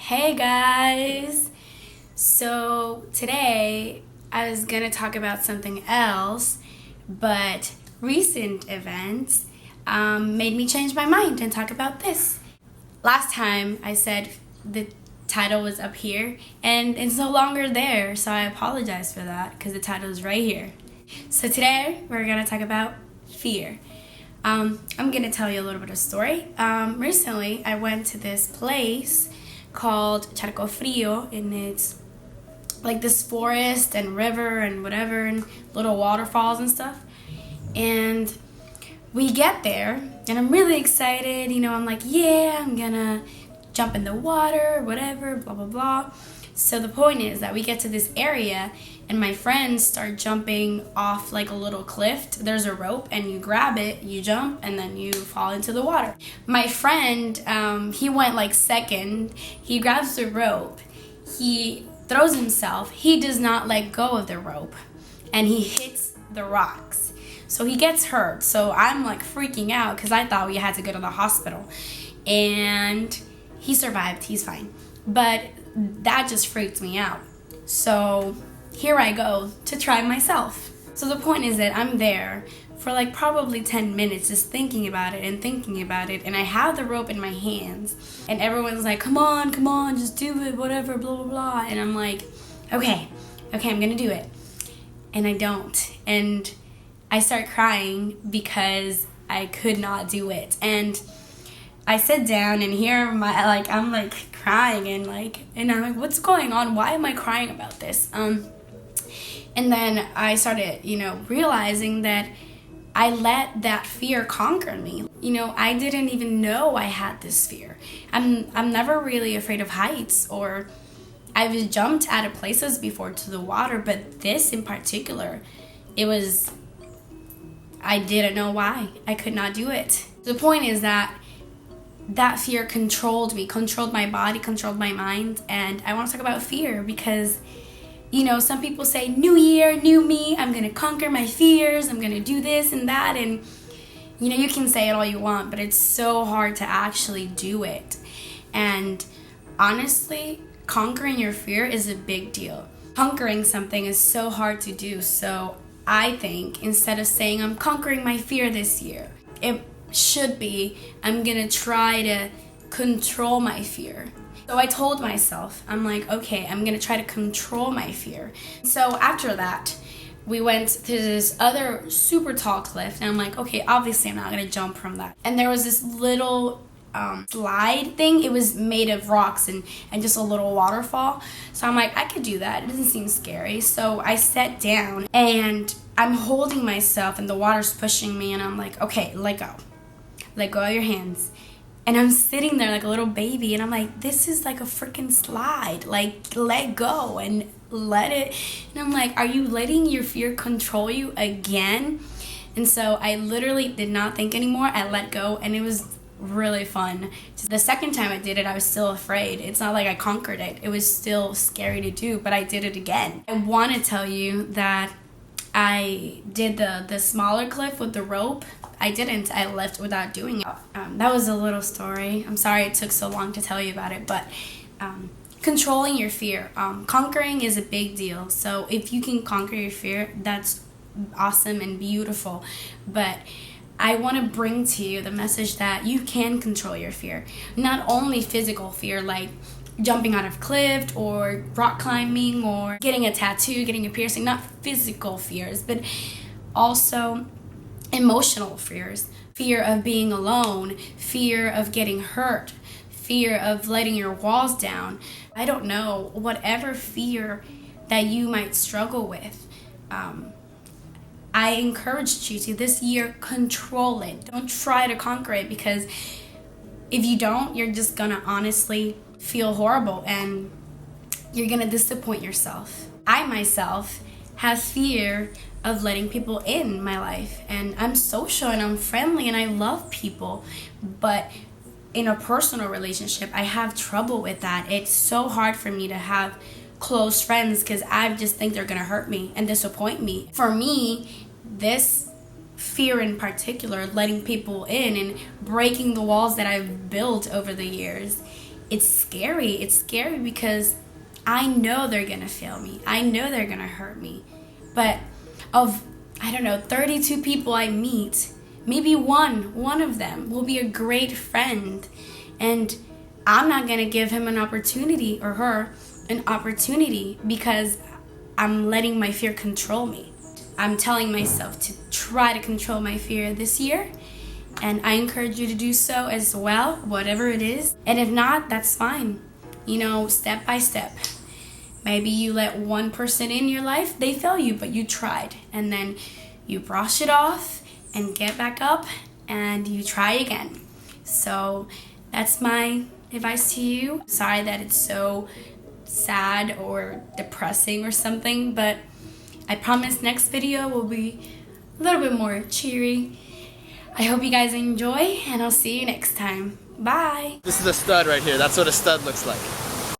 Hey guys! So today I was gonna talk about something else, but recent events made me change my mind and talk about this. Last time I said the title was up here and it's no longer there, so I apologize for that because the title is right here. So today we're gonna talk about fear. I'm gonna tell you a little bit of a story. Recently I went to this place called Charco Frio, and it's like this forest and river and whatever and little waterfalls and stuff. And we get there and I'm really excited, I'm like, yeah, I'm gonna jump in the water, whatever, blah blah blah. So the point is that we get to this area and my friends start jumping off like a little cliff. There's a rope and you grab it, you jump, and then you fall into the water. My friend, he went like second. He grabs the rope, he throws himself, he does not let go of the rope, and he hits the rocks. So he gets hurt. So I'm like freaking out because I thought we had to go to the hospital. And he survived, he's fine. But that just freaked me out. So here I go to try myself. So the point is that I'm there for like probably 10 minutes just thinking about it, and I have the rope in my hands and everyone's like, come on, just do it, whatever, blah blah blah. And I'm like, okay, I'm gonna do it. And I don't. And I start crying because I could not do it. And I sit down and here I'm like crying and I'm like, what's going on? Why am I crying about this? And then I started, realizing that I let that fear conquer me. I didn't even know I had this fear. I'm never really afraid of heights, or I've jumped out of places before to the water, but this in particular, I didn't know why. I could not do it. The point is that fear controlled me, controlled my body, controlled my mind. And I want to talk about fear because, some people say, new year, new me, I'm going to conquer my fears, I'm going to do this and that. And, you can say it all you want, but it's so hard to actually do it. And honestly, conquering your fear is a big deal. Conquering something is so hard to do. So I think instead of saying I'm conquering my fear this year, it should be I'm gonna try to control my fear. So I told myself, I'm like, okay, I'm gonna try to control my fear. So after that, we went to this other super tall cliff, and I'm like, okay, obviously I'm not gonna jump from that. And there was this little slide thing. It was made of rocks and just a little waterfall. So I'm like, I could do that. It doesn't seem scary. So I sat down and I'm holding myself and the water's pushing me, and I'm like, okay, let go of your hands. And I'm sitting there like a little baby, and I'm like, this is like a freaking slide, like let go and let it. And I'm like, are you letting your fear control you again? And so I literally did not think anymore. I let go, and it was really fun. The second time I did it, I was still afraid. It's not like I conquered it. It was still scary to do, but I did it again. I want to tell you that I did the smaller cliff with the rope. I didn't. I left without doing it. That was a little story. I'm sorry it took so long to tell you about it, but controlling your fear. Conquering is a big deal. So if you can conquer your fear, that's awesome and beautiful. But I want to bring to you the message that you can control your fear. Not only physical fear, like jumping out of a cliff or rock climbing or getting a tattoo, getting a piercing, not physical fears, but also emotional fears. Fear of being alone, fear of getting hurt, fear of letting your walls down. I don't know, whatever fear that you might struggle with. I encourage you to this year control it. Don't try to conquer it, because if you don't, you're just gonna honestly feel horrible and you're gonna disappoint yourself. I myself have fear of letting people in my life, and I'm social and I'm friendly and I love people, but in a personal relationship I have trouble with that. It's so hard for me to have close friends because I just think they're gonna hurt me and disappoint me. For me, this fear in particular, letting people in and breaking the walls that I've built over the years, it's scary. It's scary because I know they're gonna fail me. I know they're gonna hurt me. But of, I don't know, 32 people I meet, maybe one of them will be a great friend. And I'm not gonna give him an opportunity, or her an opportunity, because I'm letting my fear control me. I'm telling myself to try to control my fear this year, and I encourage you to do so as well, whatever it is. And if not, that's fine. You know, step by step. Maybe you let one person in your life, they fail you, but you tried. And then you brush it off and get back up and you try again. So that's my advice to you. Sorry that it's so sad or depressing or something, but I promise next video will be a little bit more cheery. I hope you guys enjoy, and I'll see you next time. Bye. This is a stud right here. That's what a stud looks like.